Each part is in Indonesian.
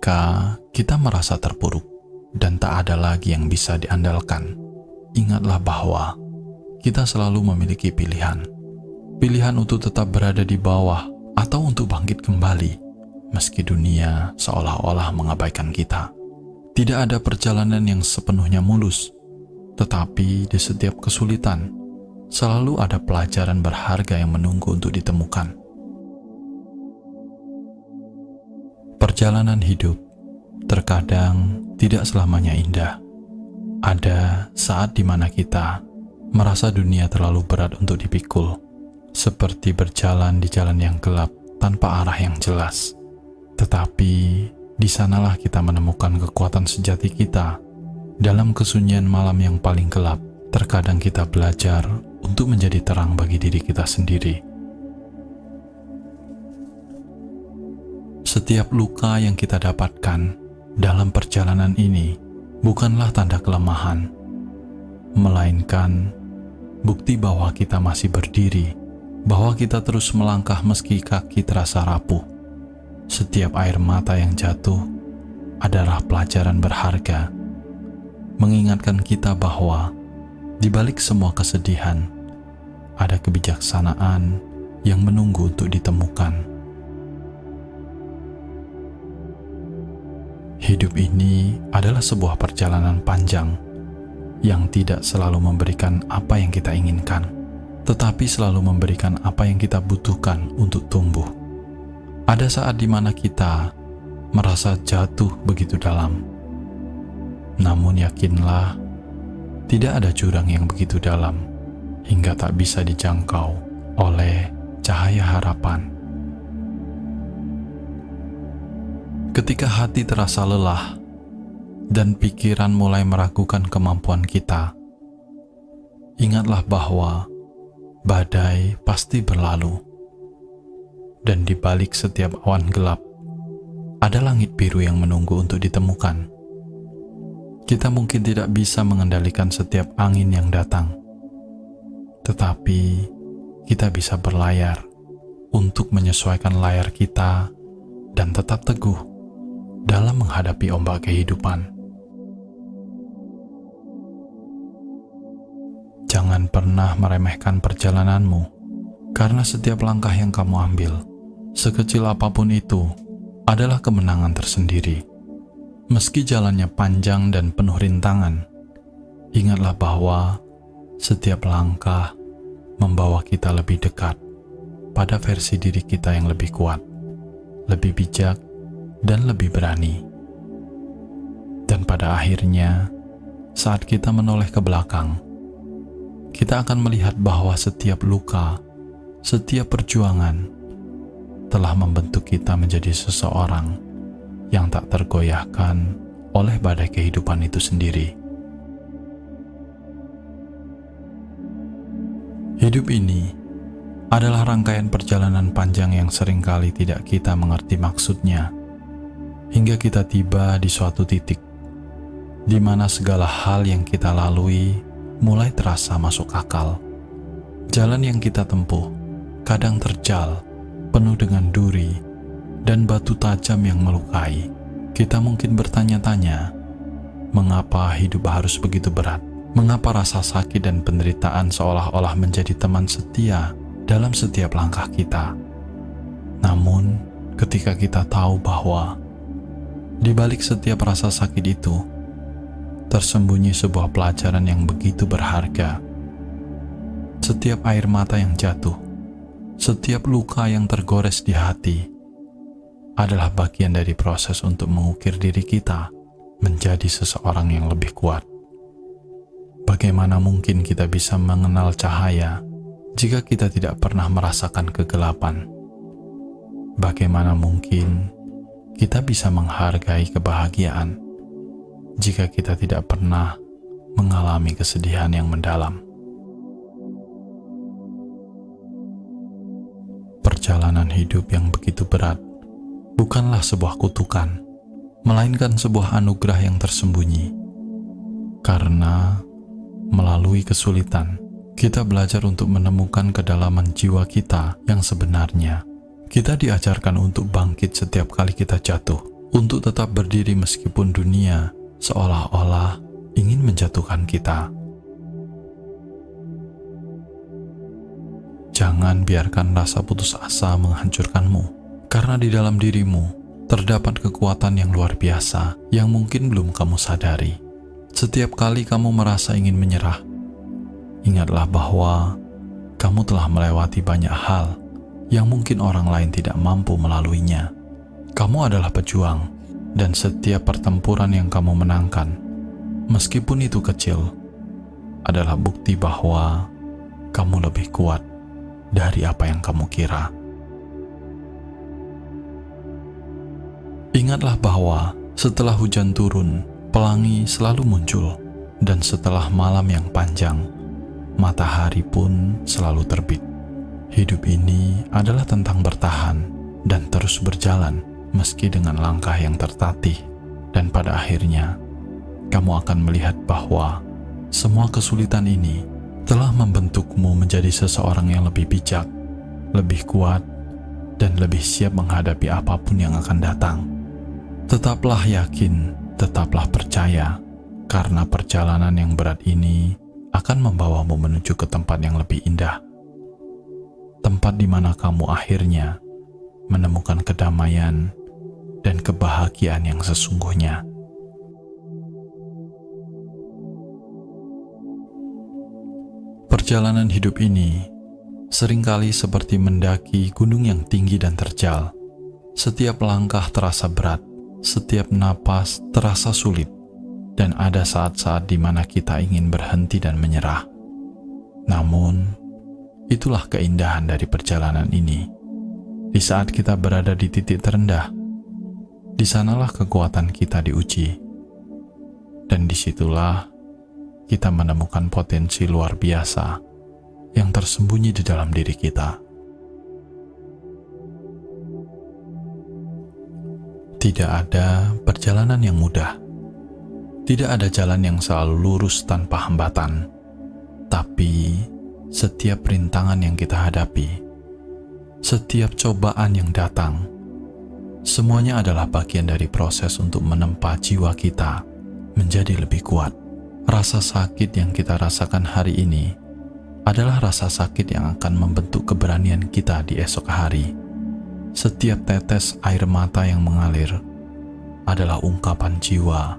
Ketika kita merasa terpuruk dan tak ada lagi yang bisa diandalkan, ingatlah bahwa kita selalu memiliki pilihan. Pilihan untuk tetap berada di bawah atau untuk bangkit kembali, meski dunia seolah-olah mengabaikan kita. Tidak ada perjalanan yang sepenuhnya mulus, tetapi di setiap kesulitan, selalu ada pelajaran berharga yang menunggu untuk ditemukan. Perjalanan hidup terkadang tidak selamanya indah. Ada saat di mana kita merasa dunia terlalu berat untuk dipikul, seperti berjalan di jalan yang gelap tanpa arah yang jelas. Tetapi di sanalah kita menemukan kekuatan sejati kita. Dalam kesunyian malam yang paling gelap, terkadang kita belajar untuk menjadi terang bagi diri kita sendiri. Setiap luka yang kita dapatkan dalam perjalanan ini bukanlah tanda kelemahan, melainkan bukti bahwa kita masih berdiri, bahwa kita terus melangkah meski kaki terasa rapuh. Setiap air mata yang jatuh adalah pelajaran berharga, mengingatkan kita bahwa di balik semua kesedihan ada kebijaksanaan yang menunggu untuk ditemukan. Hidup ini adalah sebuah perjalanan panjang yang tidak selalu memberikan apa yang kita inginkan, tetapi selalu memberikan apa yang kita butuhkan untuk tumbuh. Ada saat di mana kita merasa jatuh begitu dalam. Namun yakinlah, tidak ada jurang yang begitu dalam hingga tak bisa dijangkau oleh cahaya harapan. Ketika hati terasa lelah dan pikiran mulai meragukan kemampuan kita, ingatlah bahwa badai pasti berlalu, dan di balik setiap awan gelap ada langit biru yang menunggu untuk ditemukan. Kita mungkin tidak bisa mengendalikan setiap angin yang datang, tetapi kita bisa berlayar untuk menyesuaikan layar kita dan tetap teguh dalam menghadapi ombak kehidupan. Jangan pernah meremehkan perjalananmu, karena setiap langkah yang kamu ambil, sekecil apapun itu, adalah kemenangan tersendiri. Meski jalannya panjang dan penuh rintangan, ingatlah bahwa setiap langkah membawa kita lebih dekat pada versi diri kita yang lebih kuat, lebih bijak, dan lebih berani. Dan pada akhirnya, saat kita menoleh ke belakang, kita akan melihat bahwa setiap luka, setiap perjuangan telah membentuk kita menjadi seseorang yang tak tergoyahkan oleh badai kehidupan itu sendiri. Hidup ini adalah rangkaian perjalanan panjang yang seringkali tidak kita mengerti maksudnya, hingga kita tiba di suatu titik di mana segala hal yang kita lalui mulai terasa masuk akal. Jalan yang kita tempuh kadang terjal, penuh dengan duri dan batu tajam yang melukai. Kita mungkin bertanya-tanya, mengapa hidup harus begitu berat? Mengapa rasa sakit dan penderitaan seolah-olah menjadi teman setia dalam setiap langkah kita? Namun, ketika kita tahu bahwa di balik setiap rasa sakit itu, tersembunyi sebuah pelajaran yang begitu berharga. Setiap air mata yang jatuh, setiap luka yang tergores di hati, adalah bagian dari proses untuk mengukir diri kita menjadi seseorang yang lebih kuat. Bagaimana mungkin kita bisa mengenal cahaya jika kita tidak pernah merasakan kegelapan? Bagaimana mungkin kita bisa menghargai kebahagiaan jika kita tidak pernah mengalami kesedihan yang mendalam? Perjalanan hidup yang begitu berat bukanlah sebuah kutukan, melainkan sebuah anugerah yang tersembunyi. Karena melalui kesulitan, kita belajar untuk menemukan kedalaman jiwa kita yang sebenarnya. Kita diajarkan untuk bangkit setiap kali kita jatuh, untuk tetap berdiri meskipun dunia seolah-olah ingin menjatuhkan kita. Jangan biarkan rasa putus asa menghancurkanmu, karena di dalam dirimu terdapat kekuatan yang luar biasa yang mungkin belum kamu sadari. Setiap kali kamu merasa ingin menyerah, ingatlah bahwa kamu telah melewati banyak hal yang mungkin orang lain tidak mampu melaluinya. Kamu adalah pejuang, dan setiap pertempuran yang kamu menangkan, meskipun itu kecil, adalah bukti bahwa kamu lebih kuat dari apa yang kamu kira. Ingatlah bahwa setelah hujan turun, pelangi selalu muncul, dan setelah malam yang panjang, matahari pun selalu terbit. Hidup ini adalah tentang bertahan dan terus berjalan meski dengan langkah yang tertatih, dan pada akhirnya kamu akan melihat bahwa semua kesulitan ini telah membentukmu menjadi seseorang yang lebih bijak, lebih kuat, dan lebih siap menghadapi apapun yang akan datang. Tetaplah yakin, tetaplah percaya, karena perjalanan yang berat ini akan membawamu menuju ke tempat yang lebih indah. Tempat di mana kamu akhirnya menemukan kedamaian dan kebahagiaan yang sesungguhnya. Perjalanan hidup ini seringkali seperti mendaki gunung yang tinggi dan terjal. Setiap langkah terasa berat, setiap napas terasa sulit, dan ada saat-saat di mana kita ingin berhenti dan menyerah. Namun, itulah keindahan dari perjalanan ini. Di saat kita berada di titik terendah, di sanalah kekuatan kita diuji. Dan disitulah kita menemukan potensi luar biasa yang tersembunyi di dalam diri kita. Tidak ada perjalanan yang mudah. Tidak ada jalan yang selalu lurus tanpa hambatan. Tapi setiap rintangan yang kita hadapi, setiap cobaan yang datang, semuanya adalah bagian dari proses untuk menempa jiwa kita menjadi lebih kuat. Rasa sakit yang kita rasakan hari ini adalah rasa sakit yang akan membentuk keberanian kita di esok hari. Setiap tetes air mata yang mengalir adalah ungkapan jiwa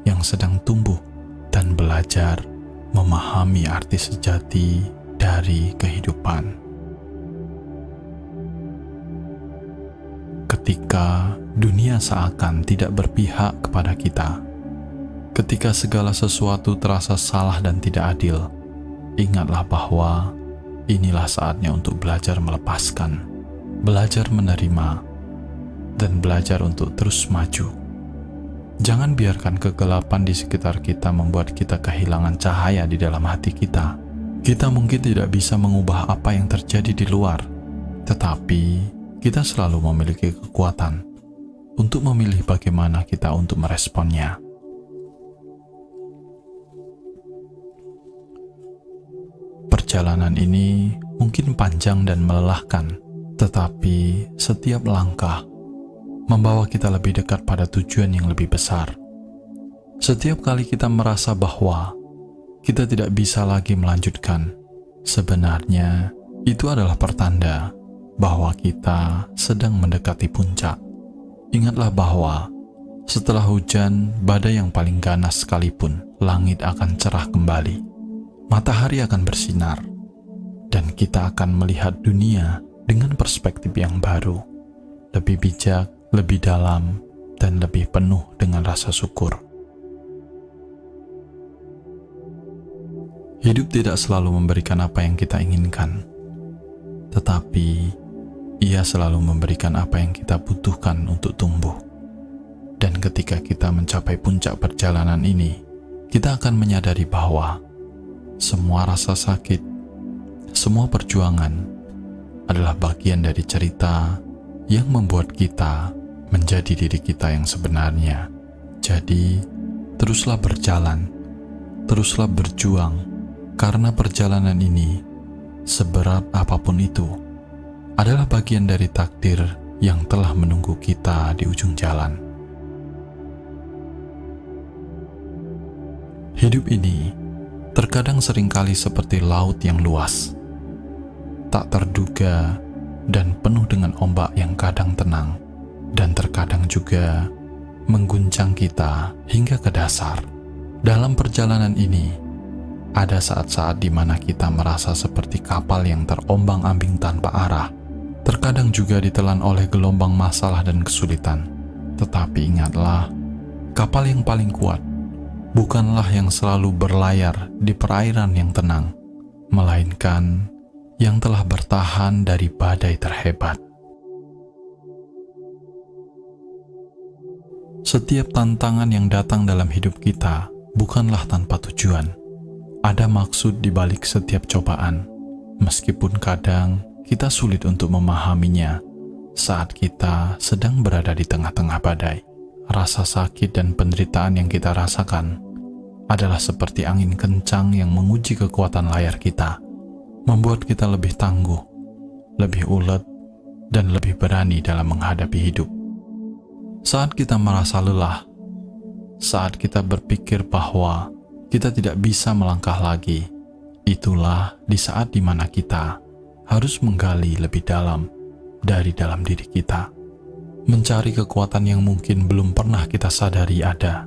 yang sedang tumbuh dan belajar memahami arti sejati dari kehidupan. Ketika dunia seakan tidak berpihak kepada kita, ketika segala sesuatu terasa salah dan tidak adil, ingatlah bahwa inilah saatnya untuk belajar melepaskan, belajar menerima, dan belajar untuk terus maju. Jangan biarkan kegelapan di sekitar kita membuat kita kehilangan cahaya di dalam hati kita. Kita mungkin tidak bisa mengubah apa yang terjadi di luar, tetapi kita selalu memiliki kekuatan untuk memilih bagaimana kita untuk meresponnya. Perjalanan ini mungkin panjang dan melelahkan, tetapi setiap langkah membawa kita lebih dekat pada tujuan yang lebih besar. Setiap kali kita merasa bahwa kita tidak bisa lagi melanjutkan, sebenarnya itu adalah pertanda bahwa kita sedang mendekati puncak. Ingatlah bahwa setelah hujan, badai yang paling ganas sekalipun, langit akan cerah kembali. Matahari akan bersinar, dan kita akan melihat dunia dengan perspektif yang baru, lebih bijak, lebih dalam, dan lebih penuh dengan rasa syukur. Hidup tidak selalu memberikan apa yang kita inginkan, tetapi ia selalu memberikan apa yang kita butuhkan untuk tumbuh. Dan ketika kita mencapai puncak perjalanan ini, kita akan menyadari bahwa semua rasa sakit, semua perjuangan adalah bagian dari cerita yang membuat kita menjadi diri kita yang sebenarnya. Jadi, teruslah berjalan, teruslah berjuang, karena perjalanan ini, seberat apapun itu, adalah bagian dari takdir yang telah menunggu kita di ujung jalan. Hidup ini terkadang seringkali seperti laut yang luas, tak terduga dan penuh dengan ombak yang kadang tenang dan terkadang juga mengguncang kita hingga ke dasar. Dalam perjalanan ini, ada saat-saat di mana kita merasa seperti kapal yang terombang-ambing tanpa arah. Terkadang juga ditelan oleh gelombang masalah dan kesulitan. Tetapi ingatlah, kapal yang paling kuat bukanlah yang selalu berlayar di perairan yang tenang, melainkan yang telah bertahan dari badai terhebat. Setiap tantangan yang datang dalam hidup kita bukanlah tanpa tujuan. Ada maksud di balik setiap cobaan, meskipun kadang kita sulit untuk memahaminya saat kita sedang berada di tengah-tengah badai. Rasa sakit dan penderitaan yang kita rasakan adalah seperti angin kencang yang menguji kekuatan layar kita, membuat kita lebih tangguh, lebih ulet, dan lebih berani dalam menghadapi hidup. Saat kita merasa lelah, saat kita berpikir bahwa kita tidak bisa melangkah lagi, itulah di saat dimana kita harus menggali lebih dalam dari dalam diri kita, mencari kekuatan yang mungkin belum pernah kita sadari ada.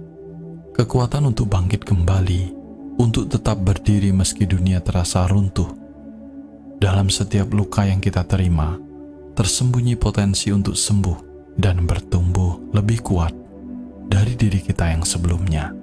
Kekuatan untuk bangkit kembali, untuk tetap berdiri meski dunia terasa runtuh. Dalam setiap luka yang kita terima, tersembunyi potensi untuk sembuh dan bertumbuh lebih kuat dari diri kita yang sebelumnya.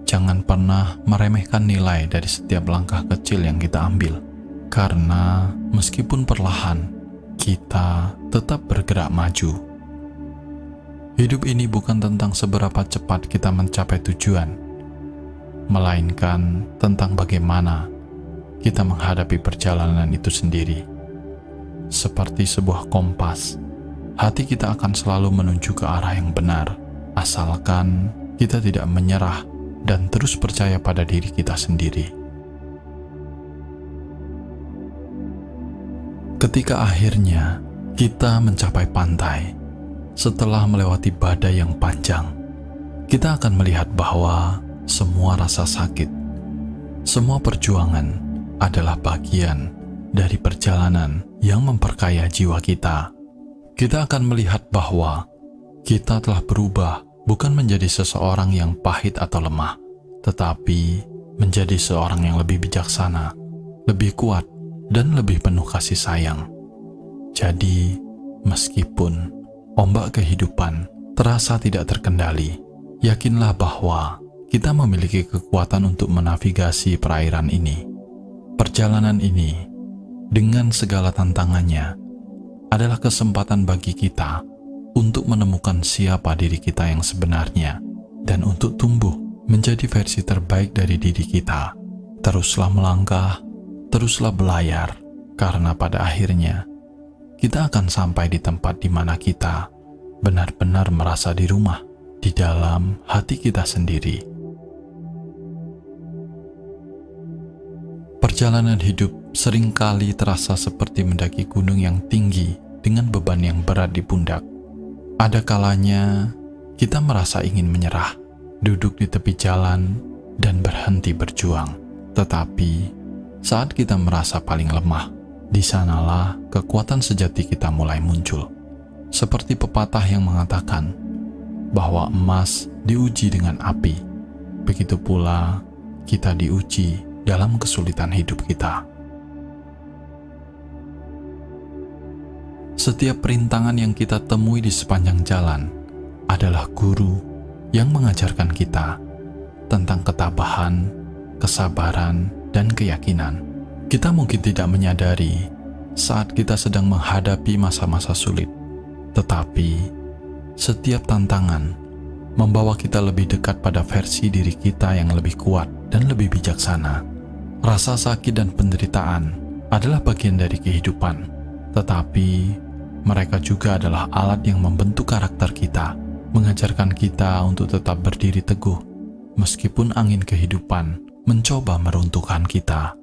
Jangan pernah meremehkan nilai dari setiap langkah kecil yang kita ambil, karena meskipun perlahan, kita tetap bergerak maju. Hidup ini bukan tentang seberapa cepat kita mencapai tujuan, melainkan tentang bagaimana kita menghadapi perjalanan itu sendiri. Seperti sebuah kompas, hati kita akan selalu menuju ke arah yang benar, asalkan kita tidak menyerah dan terus percaya pada diri kita sendiri. Ketika akhirnya kita mencapai pantai, setelah melewati badai yang panjang, kita akan melihat bahwa semua rasa sakit, semua perjuangan adalah bagian dari perjalanan yang memperkaya jiwa kita. Kita akan melihat bahwa kita telah berubah bukan menjadi seseorang yang pahit atau lemah, tetapi menjadi seorang yang lebih bijaksana, lebih kuat, dan lebih penuh kasih sayang. Jadi, meskipun ombak kehidupan terasa tidak terkendali, yakinlah bahwa kita memiliki kekuatan untuk menavigasi perairan ini. Perjalanan ini, dengan segala tantangannya, adalah kesempatan bagi kita untuk menemukan siapa diri kita yang sebenarnya dan untuk tumbuh menjadi versi terbaik dari diri kita. Teruslah melangkah, teruslah berlayar, karena pada akhirnya kita akan sampai di tempat di mana kita benar-benar merasa di rumah, di dalam hati kita sendiri. Perjalanan hidup seringkali terasa seperti mendaki gunung yang tinggi dengan beban yang berat di pundak. Ada kalanya kita merasa ingin menyerah, duduk di tepi jalan, dan berhenti berjuang. Tetapi saat kita merasa paling lemah, di sanalah kekuatan sejati kita mulai muncul. Seperti pepatah yang mengatakan bahwa emas diuji dengan api, begitu pula kita diuji dalam kesulitan hidup kita. Setiap perintangan yang kita temui di sepanjang jalan adalah guru yang mengajarkan kita tentang ketabahan, kesabaran, dan keyakinan. Kita mungkin tidak menyadari saat kita sedang menghadapi masa-masa sulit, tetapi setiap tantangan membawa kita lebih dekat pada versi diri kita yang lebih kuat dan lebih bijaksana. Rasa sakit dan penderitaan adalah bagian dari kehidupan, tetapi mereka juga adalah alat yang membentuk karakter kita, mengajarkan kita untuk tetap berdiri teguh, meskipun angin kehidupan mencoba meruntuhkan kita.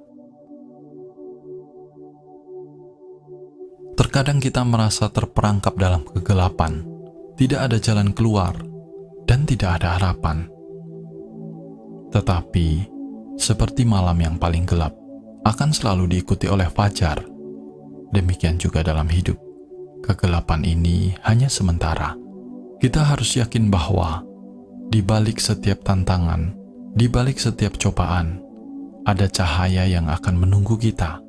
Terkadang kita merasa terperangkap dalam kegelapan, tidak ada jalan keluar, dan tidak ada harapan. Tetapi, seperti malam yang paling gelap, akan selalu diikuti oleh fajar. Demikian juga dalam hidup. Kegelapan ini hanya sementara. Kita harus yakin bahwa di balik setiap tantangan, di balik setiap cobaan, ada cahaya yang akan menunggu kita.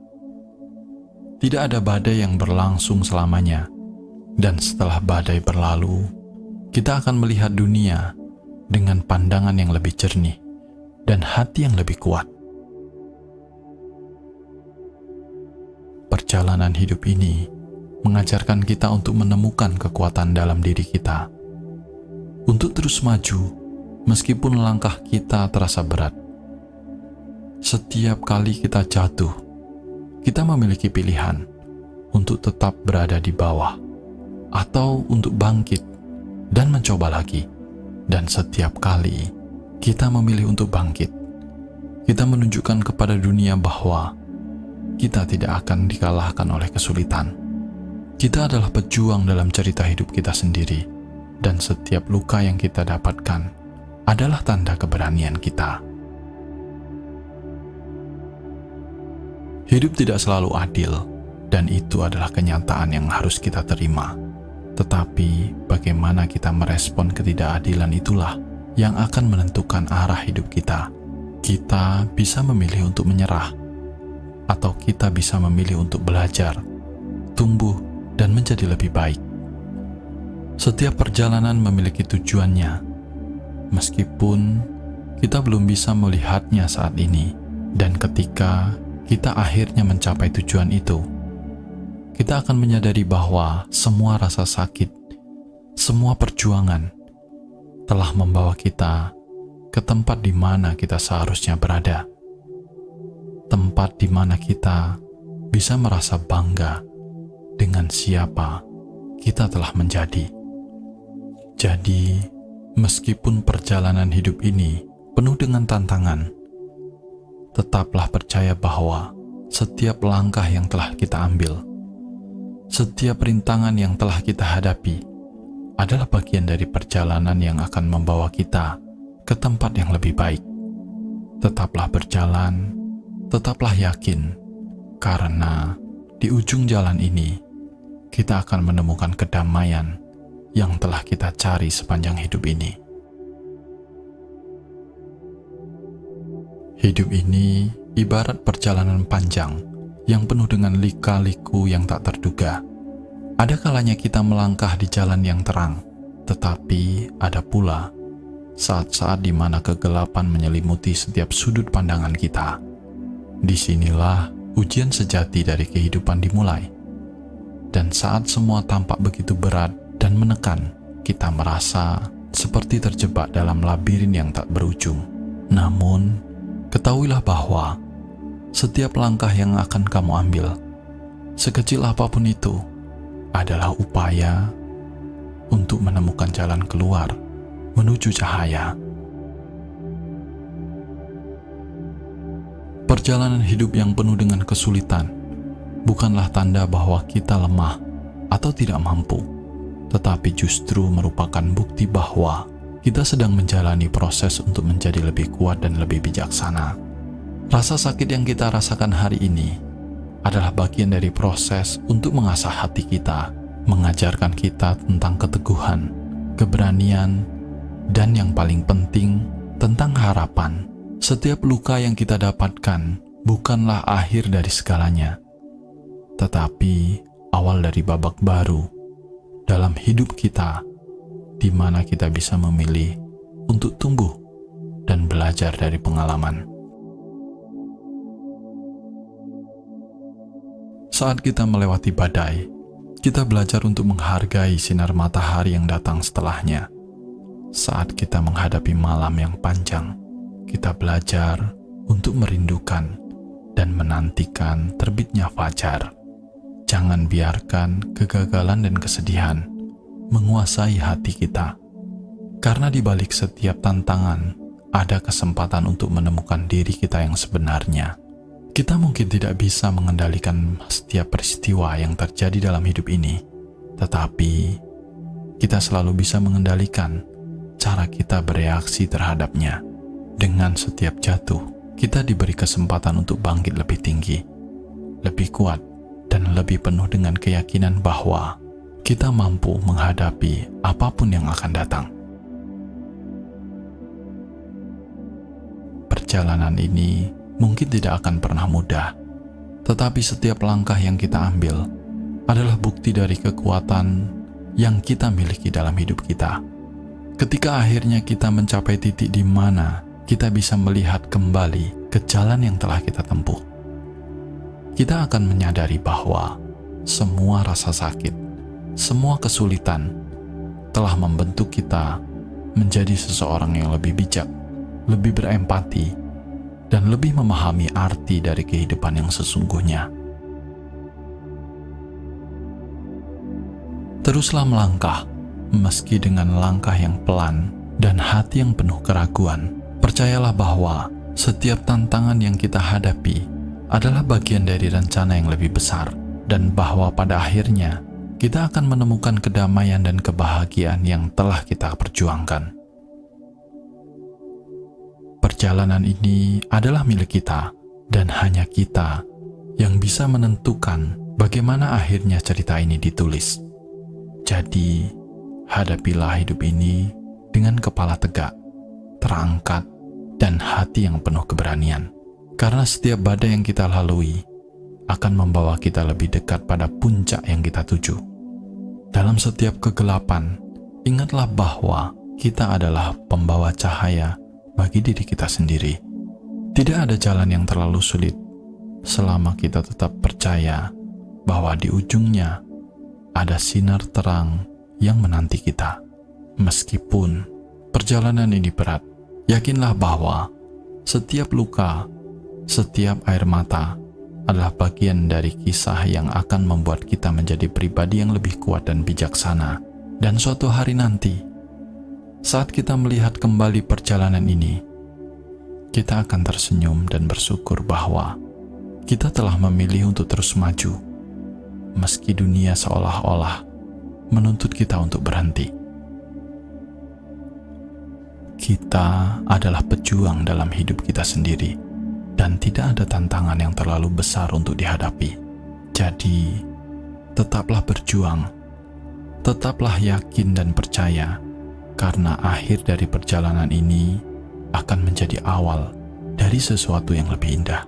Tidak ada badai yang berlangsung selamanya, dan setelah badai berlalu, kita akan melihat dunia dengan pandangan yang lebih jernih dan hati yang lebih kuat. Perjalanan hidup ini mengajarkan kita untuk menemukan kekuatan dalam diri kita, untuk terus maju meskipun langkah kita terasa berat. Setiap kali kita jatuh, kita memiliki pilihan untuk tetap berada di bawah atau untuk bangkit dan mencoba lagi. Dan setiap kali kita memilih untuk bangkit, kita menunjukkan kepada dunia bahwa kita tidak akan dikalahkan oleh kesulitan. Kita adalah pejuang dalam cerita hidup kita sendiri, dan setiap luka yang kita dapatkan adalah tanda keberanian kita. Hidup tidak selalu adil, dan itu adalah kenyataan yang harus kita terima. Tetapi, bagaimana kita merespon ketidakadilan itulah yang akan menentukan arah hidup kita. Kita bisa memilih untuk menyerah, atau kita bisa memilih untuk belajar, tumbuh, dan menjadi lebih baik. Setiap perjalanan memiliki tujuannya, meskipun kita belum bisa melihatnya saat ini. Dan ketika kita akhirnya mencapai tujuan itu, kita akan menyadari bahwa semua rasa sakit, semua perjuangan telah membawa kita ke tempat di mana kita seharusnya berada. Tempat di mana kita bisa merasa bangga dengan siapa kita telah menjadi. Jadi, meskipun perjalanan hidup ini penuh dengan tantangan, tetaplah percaya bahwa setiap langkah yang telah kita ambil, setiap rintangan yang telah kita hadapi, adalah bagian dari perjalanan yang akan membawa kita ke tempat yang lebih baik. Tetaplah berjalan, tetaplah yakin, karena di ujung jalan ini, kita akan menemukan kedamaian yang telah kita cari sepanjang hidup ini. Hidup ini ibarat perjalanan panjang yang penuh dengan lika-liku yang tak terduga. Ada kalanya kita melangkah di jalan yang terang, tetapi ada pula saat-saat di mana kegelapan menyelimuti setiap sudut pandangan kita. Disinilah ujian sejati dari kehidupan dimulai. Dan saat semua tampak begitu berat dan menekan, kita merasa seperti terjebak dalam labirin yang tak berujung. Namun, ketahuilah bahwa setiap langkah yang akan kamu ambil, sekecil apapun itu, adalah upaya untuk menemukan jalan keluar menuju cahaya. Perjalanan hidup yang penuh dengan kesulitan bukanlah tanda bahwa kita lemah atau tidak mampu, tetapi justru merupakan bukti bahwa kita sedang menjalani proses untuk menjadi lebih kuat dan lebih bijaksana. Rasa sakit yang kita rasakan hari ini adalah bagian dari proses untuk mengasah hati kita, mengajarkan kita tentang keteguhan, keberanian, dan yang paling penting, tentang harapan. Setiap luka yang kita dapatkan bukanlah akhir dari segalanya, tetapi awal dari babak baru dalam hidup kita, di mana kita bisa memilih untuk tumbuh dan belajar dari pengalaman. Saat kita melewati badai, kita belajar untuk menghargai sinar matahari yang datang setelahnya. Saat kita menghadapi malam yang panjang, kita belajar untuk merindukan dan menantikan terbitnya fajar. Jangan biarkan kegagalan dan kesedihan menguasai hati kita. Karena di balik setiap tantangan, ada kesempatan untuk menemukan diri kita yang sebenarnya. Kita mungkin tidak bisa mengendalikan setiap peristiwa yang terjadi dalam hidup ini, tetapi kita selalu bisa mengendalikan cara kita bereaksi terhadapnya. Dengan setiap jatuh, kita diberi kesempatan untuk bangkit lebih tinggi, lebih kuat, dan lebih penuh dengan keyakinan bahwa kita mampu menghadapi apapun yang akan datang. Perjalanan ini mungkin tidak akan pernah mudah, tetapi setiap langkah yang kita ambil adalah bukti dari kekuatan yang kita miliki dalam hidup kita. Ketika akhirnya kita mencapai titik di mana kita bisa melihat kembali ke jalan yang telah kita tempuh, kita akan menyadari bahwa semua rasa sakit, semua kesulitan telah membentuk kita menjadi seseorang yang lebih bijak, lebih berempati, dan lebih memahami arti dari kehidupan yang sesungguhnya. Teruslah melangkah, meski dengan langkah yang pelan dan hati yang penuh keraguan. Percayalah bahwa setiap tantangan yang kita hadapi adalah bagian dari rencana yang lebih besar, dan bahwa pada akhirnya kita akan menemukan kedamaian dan kebahagiaan yang telah kita perjuangkan. Perjalanan ini adalah milik kita, dan hanya kita yang bisa menentukan bagaimana akhirnya cerita ini ditulis. Jadi, hadapilah hidup ini dengan kepala tegak, terangkat, dan hati yang penuh keberanian. Karena setiap badai yang kita lalui akan membawa kita lebih dekat pada puncak yang kita tuju. Dalam setiap kegelapan, ingatlah bahwa kita adalah pembawa cahaya bagi diri kita sendiri. Tidak ada jalan yang terlalu sulit selama kita tetap percaya bahwa di ujungnya ada sinar terang yang menanti kita. Meskipun perjalanan ini berat, yakinlah bahwa setiap luka, setiap air mata adalah bagian dari kisah yang akan membuat kita menjadi pribadi yang lebih kuat dan bijaksana. Dan suatu hari nanti, saat kita melihat kembali perjalanan ini, kita akan tersenyum dan bersyukur bahwa kita telah memilih untuk terus maju, meski dunia seolah-olah menuntut kita untuk berhenti. Kita adalah pejuang dalam hidup kita sendiri, dan tidak ada tantangan yang terlalu besar untuk dihadapi. Jadi, tetaplah berjuang, tetaplah yakin dan percaya, karena akhir dari perjalanan ini akan menjadi awal dari sesuatu yang lebih indah.